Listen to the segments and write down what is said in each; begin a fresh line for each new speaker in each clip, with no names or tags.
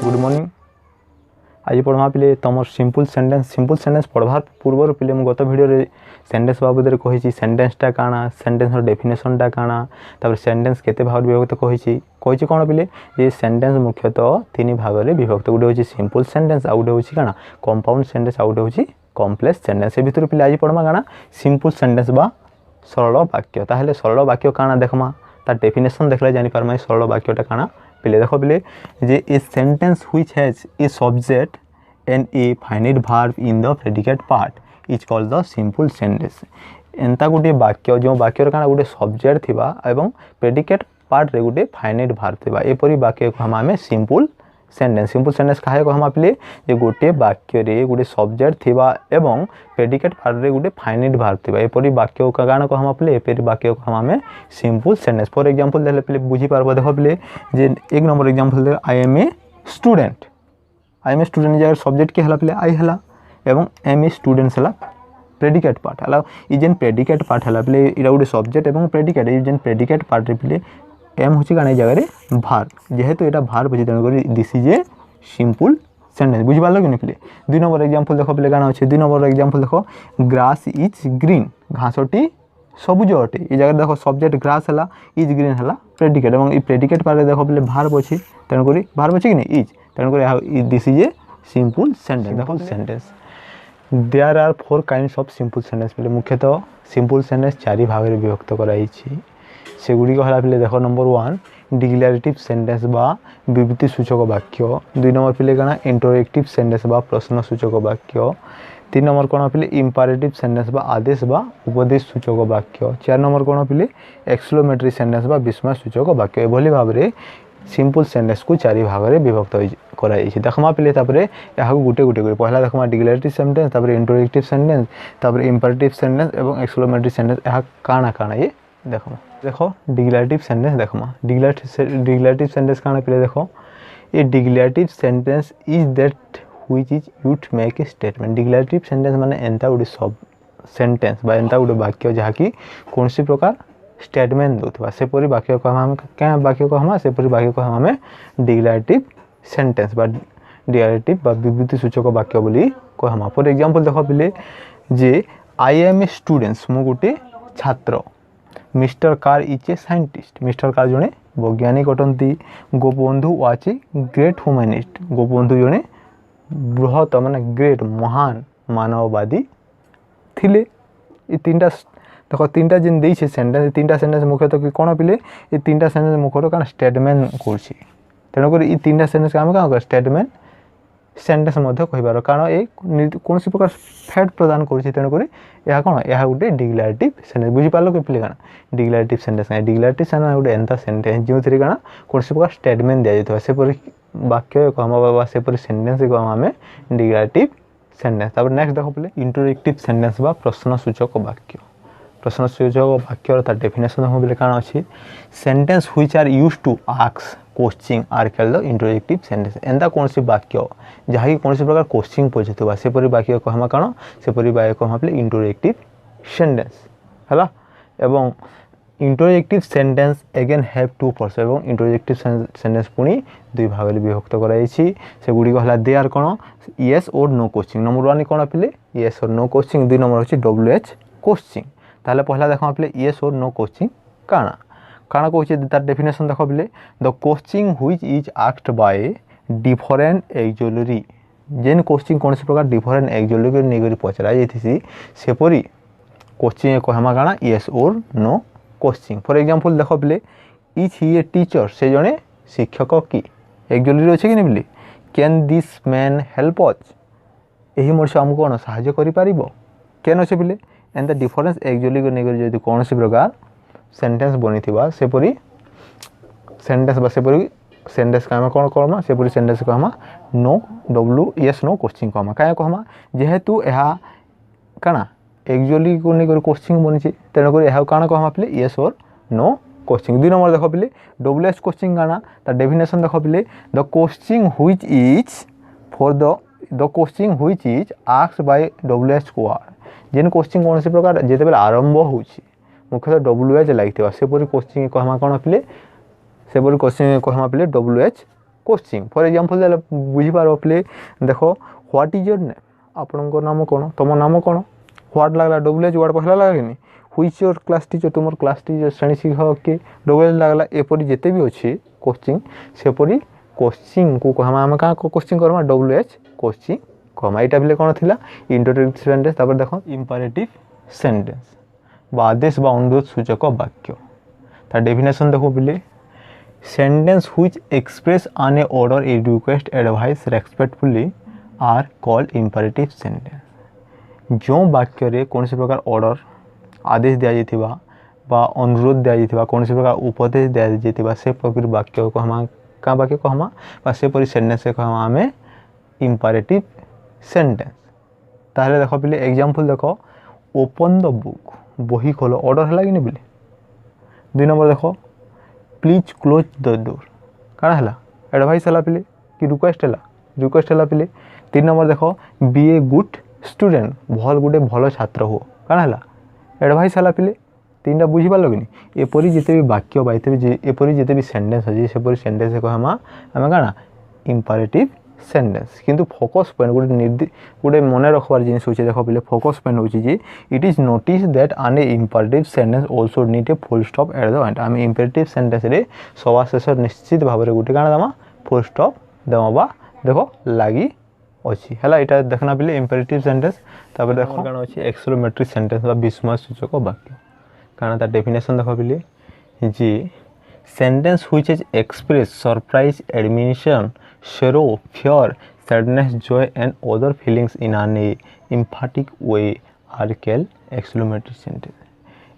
Good morning. आज पढ़वा पिले तुम सिंपल सेंटेंस पढ़वार पूर्व पिले गत भिडियो सेंटेंस बाबद कही सेंटेंसटा काଣା सेंटेंस डेफिनेशनटा काଣା तापर सेंटेंस केते भाग विभक्त कही कौन पिले ये सेंटेंस मुख्यतः तीन भाग में विभक्त गोटे हूँ सिंपल सेंटेंस आउ गोटे हूँ काଣା कंपाउंड सेंटेंस आउ गोटे हूँ कॉम्प्लेक्स सेंटेंस। ए भितर पिले आज पढ़मा काଣା सिंपल सेंटेंस बा सरल वाक्य। ताहले सरल वाक्य काଣା देखमा तार डेफिनेशन देखले जानि पारमा सरल वाक्यटा काଣା पिले देख पिले जे a sentence which has a subject and a finite verb in the predicate part is called the simple sentence. एंता गोटे वाक्य जो वाक्यर काଣା गोटे सब्जेक्ट थिबा एवं प्रेडिकेट पार्ट रे गोटे फाइनाइट वर्ब थिबा एपरि वाक्य को हम सिंपल सेंटेंस। सिंपल सेंटेंस काहे को हम पिले जे गोटे वाक्य रे गोटे सब्जेक्ट थिबा एवं प्रेडिकेट पार्ट रे गोटे फाइनाइट वर्ब थिबा एपरि वाक्य का काଣା को हम पिले एपरि वाक्य को हम सिंपल सेंटेंस। फॉर एग्जांपल देले पिले बुझी पारबो देखो पिले जे एक नंबर एग्जांपल दे आई एम ए स्टूडेंट जगह सब्जेक्ट के हला पिले आई हला एवं एम ए स्टूडेंट्स हला प्रेडिकेट पार्ट हला। ई जेन प्रेडिकेट पार्ट हला पिले इरा गोटे सब्जेक्ट एवं प्रेडिकेट ई जेन प्रेडिकेट पार्ट रे पिले एम होची काने जगह रे वर्ब जेहेतु एटा वर्ब अछि तेन करी this is a simple sentence. बुझि पारलो कि नै पिले। दुई नंबर एग्जांपल देखो पिले काना अछि दुई नंबर एग्जांपल देखो ग्रास इज ग्रीन घासटी सबुज अटे। ई जगह देखो सब्जेक्ट ग्रास हला इज ग्रीन हला प्रेडिकेट एवं ई प्रेडिकेट पार्ट रे देखो पिले वर्ब अछि तेन करी वर्ब अछि कि नै इज तेन करी this is a simple sentence. देखो sentence there are four kinds of simple sentence पिले मुख्यतः सिंपल सेंटेंस चारि भाग रे विभक्त कराई छी से गुडी को हला पिले देखो नंबर 1 डिक्लेरेटिव सेंटेंस बा विवृत्ति सूचक वाक्य। दुई नंबर पिले काना इंटरोगेटिव सेंटेंस बा प्रश्न सूचक वाक्य। तीन नंबर कोन पिले इंपेरेटिव सेंटेंस बा आदेश बा उपदेश सूचक वाक्य। चार नंबर कोन पिले एक्सक्लेमेटरी सेंटेंस बा विस्मय सूचक वाक्य। एभली भाव रे सिंपल सेंटेंस को चारि भाग रे विभक्त कराई छी। देखमा पिले तापरे याहा गुटे गुटे कर पहला देखमा डिक्लेरेटिव सेंटेंस तापरे इंटरोगेटिव सेंटेंस तापरे इंपेरेटिव सेंटेंस एवं एक्सक्लेमेटरी सेंटेंस याहा काना काना ये देखमा। देखो डिक्लेरेटिव सेंटेंस देखमा डिक्लेरेटिव सेंटेंस काना पिले देखो a declarative sentence is that which is used to make a statement. Declarative sentence माने एंता गुडी सब सेंटेंस बा एंता गुडी वाक्य जहा कि कोनसी प्रकार स्टेटमेंट दोथबा से परि वाक्य को हम क्या वाक्य को हम से परि वाक्य को हम डिक्लेरेटिव सेंटेंस बा डिक्लेरेटिव बा विवृत्ति सूचक वाक्य बोली को हम। फॉर एग्जांपल देखो पिले जे आई एम ए स्टूडेंट्स मु गुटे छात्र Mister Kar is a scientist Mister Kar जने वैज्ञानिक अटंती। Gopabandhu was a great humanist Gopabandhu जने बृहत माने ग्रेट महान मानववादी थिले। ए तीनटा देखो तीनटा जिन देई छे सेंटेंस तीनटा सेंटेंस मुख्यतः कि कोन पिले ए तीनटा सेंटेंस मुख्यतः कान स्टेटमेंट करछि तेनो कर ई तीनटा सेंटेंस हम का स्टेटमेंट सेंटेंस मध्ये कहिबार कारण ए कोनसी प्रकार फैक्ट प्रदान करछि तेनो कर या कोन या गुटे डिक्लेरेटिव सेंटेंस। बुझि पालो कि पिले कान डिक्लेरेटिव सेंटेंस गुटे एंता सेंटेंस जो थरी कान कोनसी प्रकार स्टेटमेंट दिया जतो से पर वाक्य को हम बा से पर सेंटेंस को हम डिक्लेरेटिव सेंटेंस। तापर नेक्स्ट देखो पिले इंटरोगेटिव सेंटेंस बा प्रश्न सूचक वाक्य। प्रश्न सूचक वाक्य तार डेफिनेशन हम बिले काना अछि sentence which are used to ask question are called the interrogative sentence. एंता कोनसी वाक्य जहा कि कोनसी प्रकार क्वेश्चन पछतबा से परि वाक्य को हम काना से परि वाक्य को हम पिले इंटरोगेटिव सेंटेंस हला। एवं interrogative sentence again have two parts एवं इंटरोगेटिव सेंटेंस पुनी दुई भाग रे विभक्त कराई छी से गुडी को हला दे आर कोन यस और नो क्वेश्चन। नंबर 1 कोन पिले यस और नो क्वेश्चन। दुई नंबर अछि डब्ल्यूएच क्वेश्चन। ताले पहला देखो पिले यस और नो क्वेश्चन काना काना कहछि तार डेफिनेशन देखो पिले the question which is asked by different actually जेन क्वेश्चन कोनसी प्रकार डिफरेंट एक्सुअली नेगरी पचरा जेथिसी से परि क्वेश्चन को हम काना यस और नो क्वेश्चन। फॉर एग्जांपल देखो पिले इज ही ए टीचर से जने शिक्षक की एक्सुअली अछि कि नै पिले can this man help us एही मनुष्य हमको कोन सहायता करि परिबो केन अछि पिले एंड द डिफरेंस एक्चुअली को नेगर जदि कोनसी प्रकार सेंटेंस बनिथिबा से परि सेंटेंस बा से परि सेंटेंस का हम कोन करमा से परि सेंटेंस को हम no W yes no question को हम काय को हम जेहेतु एहा काना एक्चुअली को नेगर क्वेश्चन बनिछि तेन कर एहा काना को हम पिले यस और नो क्वेश्चन। दुई नंबर देखो पिले डब्ल्यूएच क्वेश्चन काना ता डेफिनेशन देखो पिले the question which is for the question which is asked by WH question जेन क्वेश्चन कोनसी प्रकार जेते बेले आरंभ होउछि मुख्यतः डब्ल्यूएच लागिथिबा से परि क्वेश्चन को हम कोन पिले से परि क्वेश्चन को हम पिले डब्ल्यूएच कोचिंग फॉर एग्जांपल देले बुझी पारो प्ले देखो व्हाट इज योर नेम आपनकर नाम कोन तुम नाम कोन व्हाट लागला डब्ल्यू एच वर्ड पहला लागे नि व्हिच योर क्लास टीचर तुमर क्लास टीचर श्रेणी शिक्षक के डब्ल्यू एच लागला एपरि जेते भी अछि कोचिंग सेपरि कोचिंग को कहमा हम का coaching Karma W H coaching कहमा एटा बिले कोन थिला इंट्रोडक्टरी सेंटेंस तापर देखो इंपेरेटिव सेंटेंस बा आदेश बा अनुरोध सूचक वाक्य ता डेफिनेशन देखो बिले sentence which express an order a request advice respectfully are called imperative sentence जो वाक्य रे कौन से प्रकार ऑर्डर आदेश दिया जाइथिबा बा अनुरोध दिया जाइथिबा कौन से प्रकार उपदेश दिया जाइथिबा से प्रकार वाक्य को हम का वाक्य को हम बा से परि सेंटेंस को हम हमें इंपेरेटिव सेंटेंस ताहले देखो बिले एग्जांपल देखो ओपन द बुक बही खोलो ऑर्डर हला कि नै बिले 2 नंबर देखो प्लीज क्लोज द डोर काना हला एडवाइस हला पिले कि रिक्वेस्ट हला पिले 3 नंबर देखो बी ए गुड स्टूडेंट भल गुटे भलो छात्र हो काना हला एडवाइस हला पिले 3टा बुझी पालो कि नै एपरि जेते भी वाक्य बाइते जे एपरि जेते भी सेंटेंस अछि सेपरि सेंटेंस को हम काना इंपेरेटिव सेंटेंस किंतु फोकस पॉइंट गुटे मन रखबार जिनिस होचे देखो पिले फोकस पॉइंट होची जे it is notice that an imperative sentence also need a full stop at the end आम इंपेरेटिव सेंटेंस रे सवा शेष निश्चित भाव में गुटे काना दमा फुल स्टॉप दमा देखो लागी अछि हला एटा देखना पिले इंपेरेटिव सेंटेंस तापर देखो काना अछि एक्सक्लेमेटरी सेंटेंस बा विस्मय सूचक वाक्य काना ता डेफिनेशन देखो पिले जे sentence which is express surprise admission sorrow fear sadness joy and other feelings in an emphatic way are called exclamatory sentence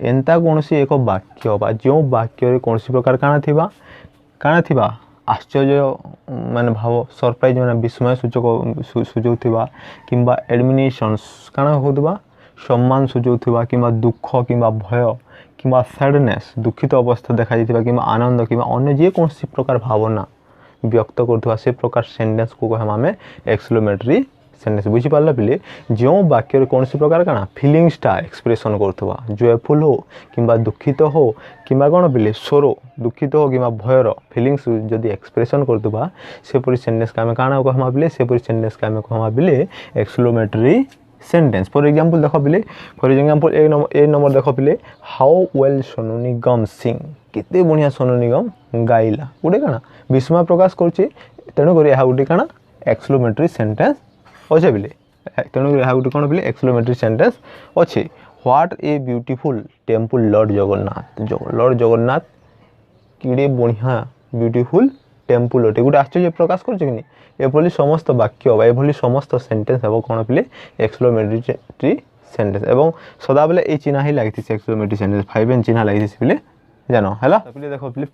एंता कोनसी एक वाक्य बा जो वाक्य रे कोनसी प्रकार काना थिबा आश्चर्य माने भाव सरप्राइज माने विस्मय सूचक थिबा किंबा एडमिनिशंस काना होतबा सम्मान सूचक थिबा किंबा दुख किंबा भय किंबा सैडनेस दुखित अवस्था देखा जाइथिबा किंबा आनंद किंबा अन्य जे कोनसी प्रकार भावना व्यक्त करथवा से प्रकार सेंटेंस को हम हमें एक्सक्लेमेटरी सेंटेंस बुझी पाला पिले जो वाक्य रे कोनसी प्रकार काना फीलिंग्स ता एक्सप्रेशन करथवा जॉयफुल हो किंबा दुखित हो किंबा कोन पिले सोरो दुखित हो किंबा भयर फीलिंग्स जदी एक्सप्रेशन करथवा से पूरी सेंटेंस का हम काना को हम पिले से पूरी सेंटेंस का हम को हम पिले एक्सक्लेमेटरी सेंटेंस फॉर एग्जांपल देखो पिले फॉर एग्जांपल एक नंबर देखो पिले हाउ वेल सोनू निगम सिंग केते बढ़िया सोनू निगम गाइला गुटे काना विस्मय प्रकाश करछि तेनु करी हा गुटे काना एक्सक्लेमेटरी सेंटेंस अछि बिले तेनु करी हा गुटे कोन बिले एक्सक्लेमेटरी सेंटेंस अछि what a beautiful temple Lord Jagannath किडे बढ़िया ब्यूटीफुल टेंपल ओटे गुटे आश्चर्य प्रकाश करछि कि एभली समस्त वाक्य बा एभली समस्त सेंटेंस हेबो कोन बिले एक्सक्लेमेटरी सेंटेंस एवं सदा बेले ए चिन्ह ही लागिथि एक्सक्लेमेटरी सेंटेंस 5 एन चिन्ह लागिथि बिले जानो हला तबले देखो please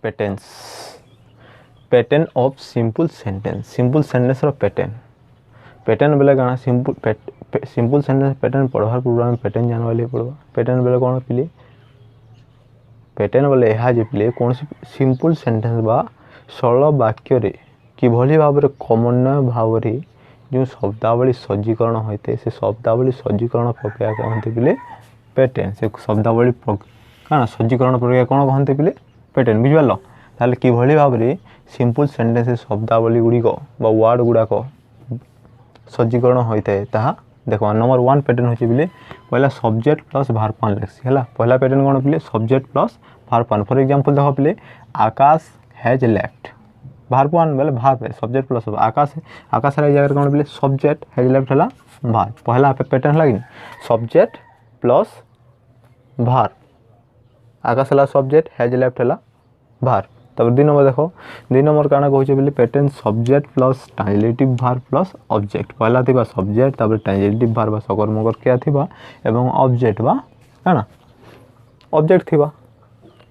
pattern of simple sentence रो पैटर्न बेले गाना सिंपल सेंटेंस पैटर्न पढ़वार पूर्व में पैटर्न जान वाले पढ़वा पैटर्न बेले कोन पिले पैटर्न बेले एहा जे पिले कोन सिंपल सेंटेंस बा सरल वाक्य रे कि भली भाव रे कमन्वय भाव रे जो शब्दावली सज्जीकरण होते से शब्दावली सज्जीकरण प्रक्रिया कहते पिले पैटर्न से शब्दावली काना सज्जीकरण प्रक्रिया कोन कहते पिले पैटर्न बुझिबालो ताले कि भली भाव रे सिंपल सेंटेंस शब्दावली गुडी को बा वर्ड गुडा को सज्जीकरण होइते ताहा देखो नंबर 1 पैटर्न होची बिले पहला सब्जेक्ट प्लस वर्ब पान लेक्सी हला पहला पैटर्न कोन बिले सब्जेक्ट प्लस वर्ब पान फॉर एग्जांपल देखो बिले आकाश हैज लेफ्ट वर्ब पान बेले वर्ब सब्जेक्ट प्लस आकाश रे जगह कोन बिले सब्जेक्ट हैज लेफ्ट हला वर्ब पहला पैटर्न हला कि सब्जेक्ट प्लस वर्ब आकाश हला सब्जेक्ट हैज लेफ्ट हला वर्ब तब 2 नंबर देखो 2 नंबर काना कहउछे बिले pattern subject plus transitive verb plus object पहला थिबा सब्जेक्ट तब ट्रांजिटिव वर्ब बा सकर्मक क्या थिबा एवं ऑब्जेक्ट बा काना ऑब्जेक्ट थिबा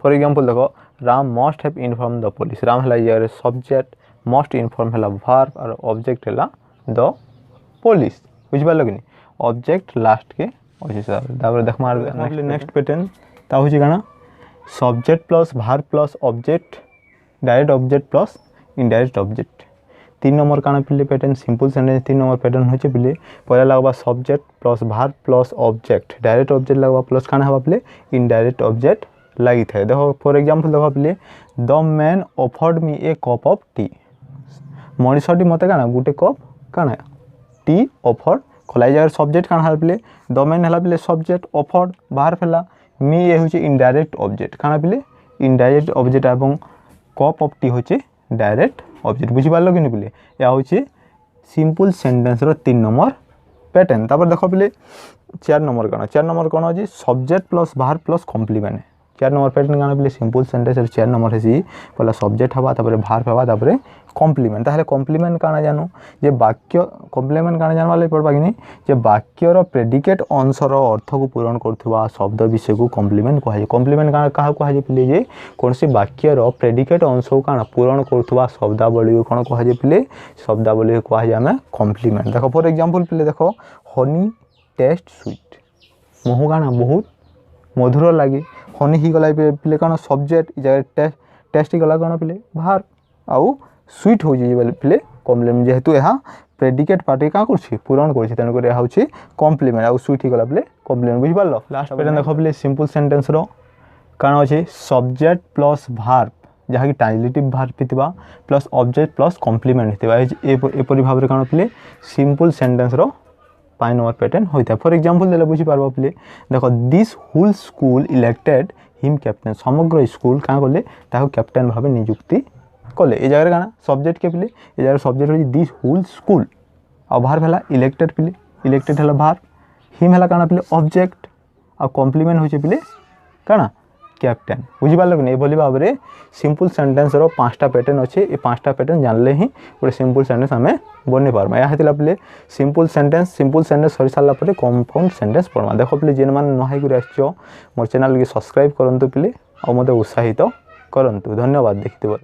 फॉर एग्जांपल देखो Ram must have inform the police Ram हला यार सब्जेक्ट मस्ट इन्फॉर्म हला वर्ब और ऑब्जेक्ट हला द पुलिस बुझबा लगनी ऑब्जेक्ट लास्ट के अछि सर तापर देख मार नेक्स्ट पैटर्न ता होची काना subject plus verb plus object direct object plus indirect object 3 number काना पिले pattern simple sentence 3 number pattern होचे पिले पहला लगबा subject plus verb plus object direct object लगबा प्लस काना हबा पिले इनडायरेक्ट ऑब्जेक्ट लागि थाए देखो फॉर एग्जांपल देखो पिले the man offered me a cup of tea मनीषटी मते काना गुटे कप काना टी ऑफर्ड कला जगह सब्जेक्ट काना हला पिले द मैन हला पिले सब्जेक्ट ऑफर्ड बाहर फेला मी ये होचे इनडायरेक्ट ऑब्जेक्ट काना पिले इनडायरेक्ट ऑब्जेक्ट एवं कप ऑफ टी होचे डायरेक्ट ऑब्जेक्ट बुझी पारलो कि पिले या होचे सिंपल सेंटेंस रो 3 नंबर पैटर्न। तापर देखो पिले 4 नंबर कौन अछि subject plus verb plus complement 4 number pattern काना पिले सिंपल सेंटेंस रो 4 नंबर हेसी पहला सब्जेक्ट हवा तापर वर्ब हवा तापर कॉम्प्लीमेंट ताहले कॉम्प्लीमेंट काना जानो जे वाक्य कॉम्प्लीमेंट काना जानवा ले पड़बा कि नहीं जे वाक्य रो प्रेडिकेट अंशर अर्थ को पूरण करथुवा शब्द विषय को कॉम्प्लीमेंट कहा जाय। कॉम्प्लीमेंट काना कहा कहा जाय पिले जे कोनसी वाक्य रो प्रेडिकेट अंश को काना पूरण करथुवा शब्दावली को कोन कहा जाय पिले शब्दावली को कहा जाय हमें कॉम्प्लीमेंट। देखो फॉर एग्जांपल पिले देखो हनी टेस्ट स्वीट महु काना बहुत मधुर लागे हनी ही गला पिले काना सब्जेक्ट जगह टेस्ट ही गला काना पिले भार आउ स्वीट हो जाए पिले कॉम्प्लीमेंट जेहेतु यह प्रेडिकेट पार्टी क्या कर पूरण कर कॉम्प्लीमेंट आउ स्वीट ही गला पिले कॉम्प्लीमेंट बुझी पारलो। लास्ट पैटर्न देखो पिले सिंपल सेंटेंस रो काना अछि सब्जेक्ट प्लस वर्ब जहाँ कि ट्रांजिटिव वर्ब पितिबा प्लस ऑब्जेक्ट प्लस कॉम्प्लीमेंट हितिबा एपरि भाव रे काना पिले सिंपल सेंटेंस रो 5 नंबर पैटर्न होइता। फॉर एग्जांपल देले बुझी पारबो पिले देखो this whole school elected him captain समग्र स्कूल का करले ताको कैप्टन भाबे नियुक्ति कले ए जगह काना सब्जेक्ट के पिले ए जगह सब्जेक्ट हो दिस होल स्कूल आ वर्ब हला इलेक्टेड पिले इलेक्टेड हला वर्ब हिम हला काना पिले ऑब्जेक्ट आ कॉम्प्लीमेंट होचे पिले काना कैप्टन बुझी पारलो कि एभली भाव रे सिंपल सेंटेंस रो 5टा पैटर्न अछि ए 5टा पैटर्न जानले ही गोटे सिंपल सेंटेंस हमें बने पारमा। या हेतिला पिले सिंपल सेंटेंस सरी सारला परे कंपाउंड सेंटेंस परमा। देखो पिले जेन मान नहाई गुरे आछो मोर चैनल के सब्सक्राइब करंतु पिले आ मते उत्साहित करंतु। धन्यवाद देखते।